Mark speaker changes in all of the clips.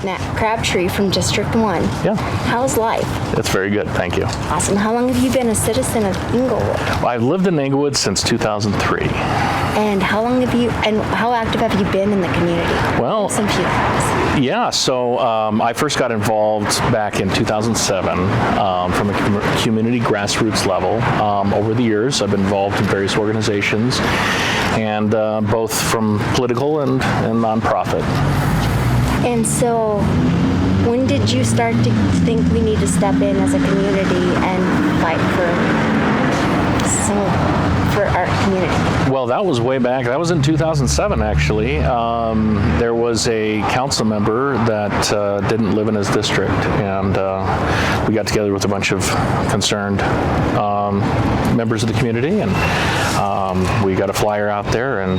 Speaker 1: Matt Crabtree from District 1.
Speaker 2: Yeah.
Speaker 1: How's life?
Speaker 2: It's very good, thank you.
Speaker 1: Awesome. How long have you been a citizen of Englewood?
Speaker 2: Well, I've lived in Englewood since 2003.
Speaker 1: And how active have you been in the community?
Speaker 2: Well,
Speaker 1: some few facts.
Speaker 2: Yeah, so I first got involved back in 2007 from a community grassroots level. Over the years, I've been involved in various organizations, and both from political and nonprofit.
Speaker 1: And so, when did you start to think we need to step in as a community and fight for our community?
Speaker 2: Well, that was way back. That was in 2007, actually. There was a council member that didn't live in his district, and we got together with a bunch of concerned members of the community, and we got a flyer out there and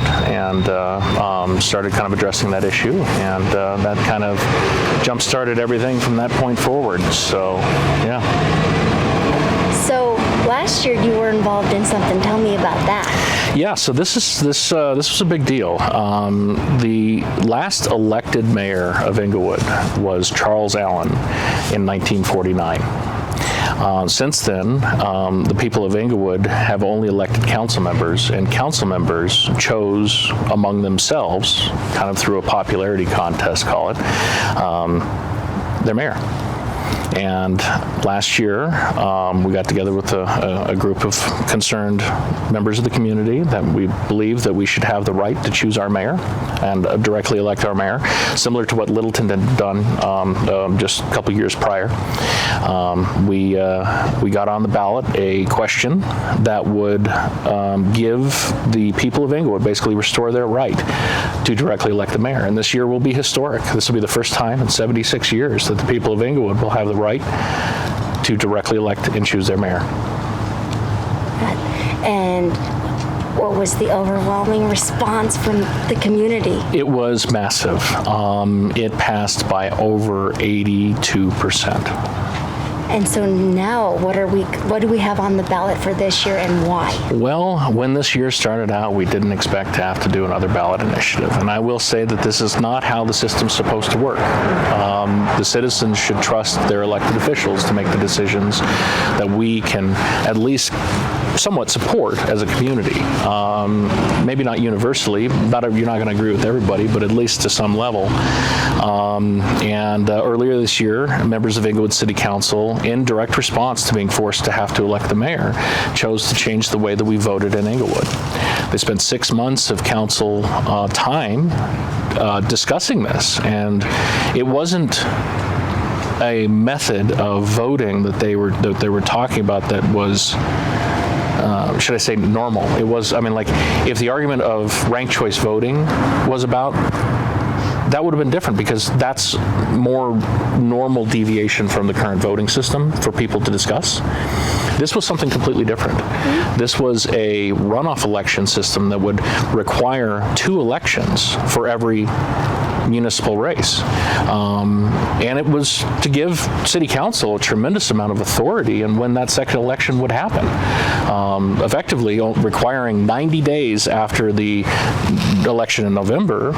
Speaker 2: started kind of addressing that issue, and that kind of jump-started everything from that point forward. So, yeah.
Speaker 1: So last year you were involved in something. Tell me about that.
Speaker 2: Yeah, so this was a big deal. The last elected mayor of Englewood was Charles Allen in 1949. Since then, the people of Englewood have only elected council members, and council members chose among themselves, kind of through a popularity contest, call it, their mayor. And last year, we got together with a group of concerned members of the community that we believe that we should have the right to choose our mayor and directly elect our mayor, similar to what Littleton had done just a couple years prior. We got on the ballot a question that would give the people of Englewood, basically restore their right to directly elect the mayor. And this year will be historic. This will be the first time in 76 years that the people of Englewood will have the right to directly elect and choose their mayor.
Speaker 1: And what was the overwhelming response from the community?
Speaker 2: It was massive. It passed by over 82%.
Speaker 1: And so now, what do we have on the ballot for this year, and why?
Speaker 2: Well, when this year started out, we didn't expect to have to do another ballot initiative. And I will say that this is not how the system's supposed to work. The citizens should trust their elected officials to make the decisions that we can at least somewhat support as a community. Maybe not universally, you're not going to agree with everybody, but at least to some level. Earlier this year, members of Englewood City Council, in direct response to being forced to have to elect the mayor, chose to change the way that we voted in Englewood. They spent 6 months of council time discussing this, and it wasn't a method of voting that they were talking about that was should I say normal. It was, if the argument of ranked choice voting was about, that would have been different, because that's more normal deviation from the current voting system for people to discuss. This was something completely different. This was a runoff election system that would require 2 elections for every municipal race. And it was to give City Council a tremendous amount of authority in when that second election would happen. Effectively requiring 90 days after the election in November,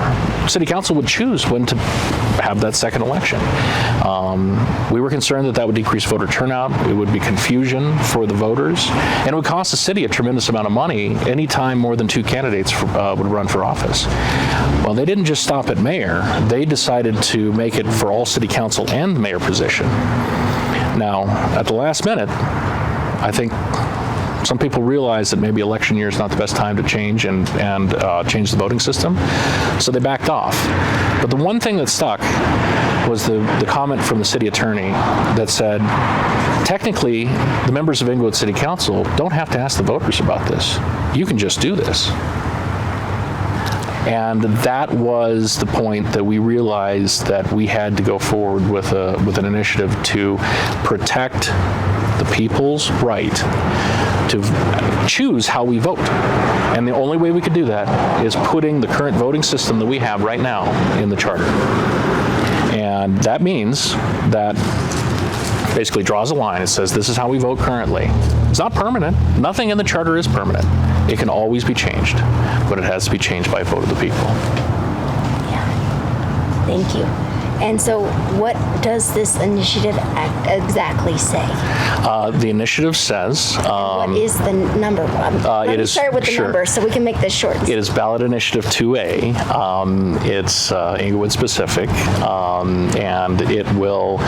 Speaker 2: City Council would choose when to have that second election. We were concerned that would decrease voter turnout, it would be confusion for the voters, and it would cost the city a tremendous amount of money anytime more than 2 candidates would run for office. Well, they didn't just stop at mayor, they decided to make it for all city council and the mayor position. Now, at the last minute, I think some people realized that maybe election year is not the best time to change and change the voting system, so they backed off. But the one thing that stuck was the comment from the city attorney that said, technically, the members of Englewood City Council don't have to ask the voters about this. You can just do this. And that was the point that we realized that we had to go forward with an initiative to protect the people's right to choose how we vote. And the only way we could do that is putting the current voting system that we have right now in the charter. And that means that basically draws a line. It says this is how we vote currently. It's not permanent. Nothing in the charter is permanent. It can always be changed, but it has to be changed by a vote of the people.
Speaker 1: Yeah. Thank you. And so what does this initiative act exactly say?
Speaker 2: The initiative says
Speaker 1: What is the number? Let me start with the
Speaker 2: sure.
Speaker 1: number so we can make this short.
Speaker 2: It is ballot initiative 2A. It's Englewood specific, and it will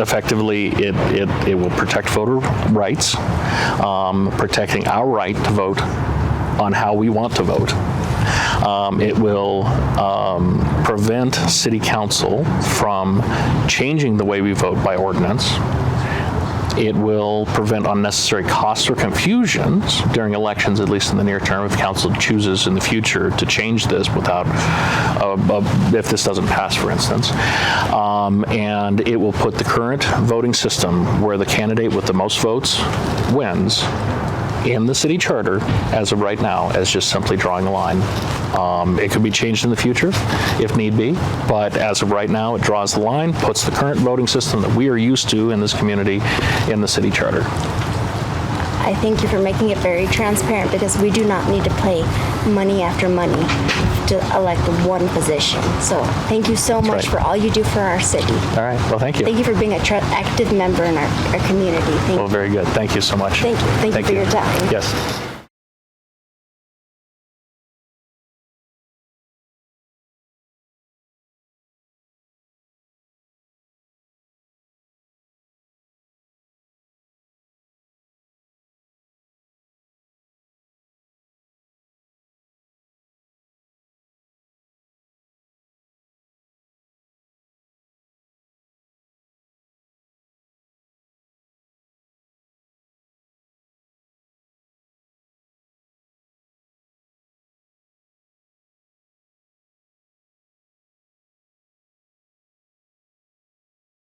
Speaker 2: effectively it will protect voter rights, protecting our right to vote on how we want to vote. It will prevent City Council from changing the way we vote by ordinance. It will prevent unnecessary costs or confusions during elections, at least in the near term, if council chooses in the future to change this without, if this doesn't pass, for instance. And it will put the current voting system where the candidate with the most votes wins in the city charter as of right now as just simply drawing a line. It could be changed in the future if need be, but as of right now, it draws the line, puts the current voting system that we are used to in this community in the city charter.
Speaker 1: I thank you for making it very transparent because we do not need to pay money after money to elect one position. So thank you so much
Speaker 2: right.
Speaker 1: for all you do for our city.
Speaker 2: All right, well, thank you.
Speaker 1: Thank you for being an active member in our community. Thank
Speaker 2: Well,
Speaker 1: you.
Speaker 2: very good. Thank you so much.
Speaker 1: Thank you. Thank you for your time.
Speaker 2: Yes.